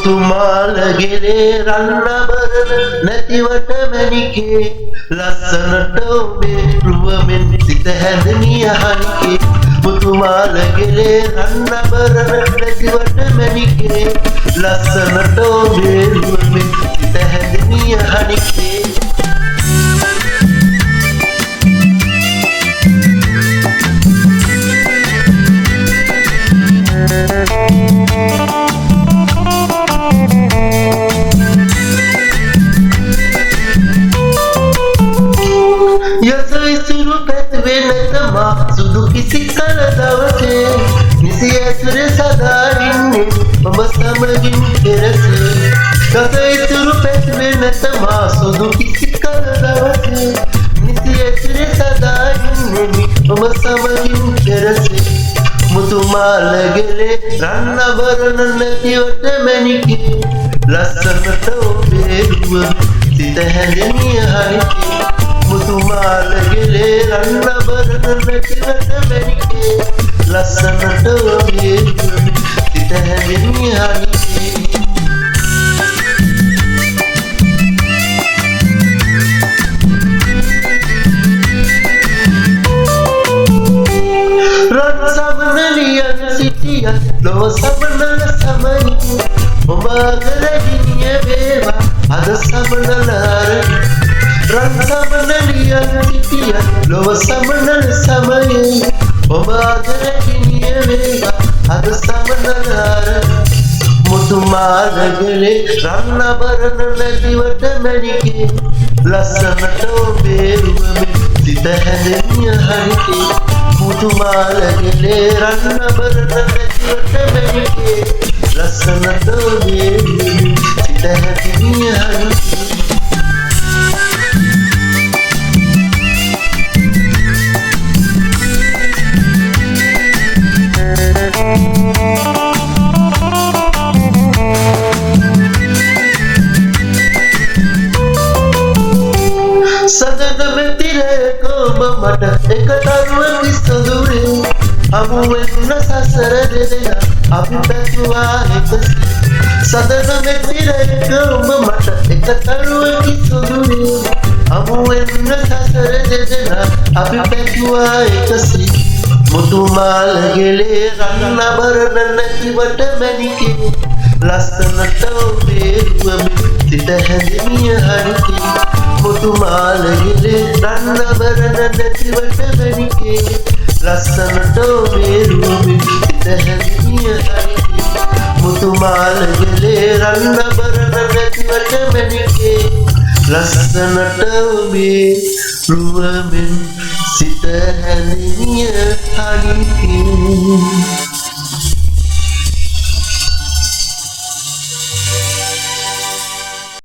මුතුමාලගේ රන්නබරන නැතිවට මැණිකේ ලස්සනට ඔබේ රුවමෙන් සිත හැඳමිය හනිකේ මුතුමාලගේ රන්නබරන නැතිවට මැණිකේ ලස්සනට ඔබේ රුවමෙන් සිත හැඳමිය හනිකේ යසයිසුරු පැත්වේ නැතමා සුදු කිසි කල දවසේ නිසි ඇසුර සදා ඉන්නේ ඔබ සමගින් පෙරසේ යසයිසුරු පැත්වේ නැතමා සුදු කිසි කල දවසේ නිසි ඇසුර සදා ඉන්නේ ඔබ සමගින් පෙරසේ මුතුමාලගේ රන්නබරන නැතිවට මැණිකේ ලස්සනට ඔබේ රුව සිත හැඳමිය හනිකේ මුතුමාලගේ රන්නබරන නැතිවට මැණිකේ ලස්සනට ඔබේ රුව සිත හැඳමිය හනිකේ සමනලියන් සිටියත් ලොව සමනල සමයි ඔබ අගරගිනිය වේවා අද සමනලාර රන් සමනලියන් සිටියත් ලොව සමනල සමයි ඔබ අගරගිනිය වේවා අද සමනලාර මුතුමාලගේ රන්නබරන නැතිවට මැණිකේ ලස්සනට ඔබේ රුවමෙන් සිත හැඳමිය හනිකේ මුතුමාලගේ රන්නබරන නැතිවට මැණිකේ ලස්සනට ඔබේ රුවමෙන් සිත හැඳමිය හනිකේ සදන මෙතිරේක ඔබ මට එක තරුවකි සොඳුරේ හමු වෙන්න සසර දෙදෙනා අපි පැතුවා එකසේ සදන මෙතිරේක ඔබ මට එක තරුවකි සොඳුරේ හමු වෙන්න සසර දෙදෙනා අපි පැතුවා එකසේ මුතුමාලගේ රන්නබරන නැතිවට මැණිකේ ලස්සනට ඔබේ රුවමෙන් සිත හැඳමිය හනිකේ මුතුමාලගේ රන්නබරන නැතිවට මැණිකේ ලස්සනට ඔබේ රුවමෙන් සිත හැඳමිය හනිකේ මුතුමාලගේ රන්නබරන නැතිවට මැණිකේ ලස්සනට ඔබේ රුවමෙන් සිත හැඳමිය හනිකේ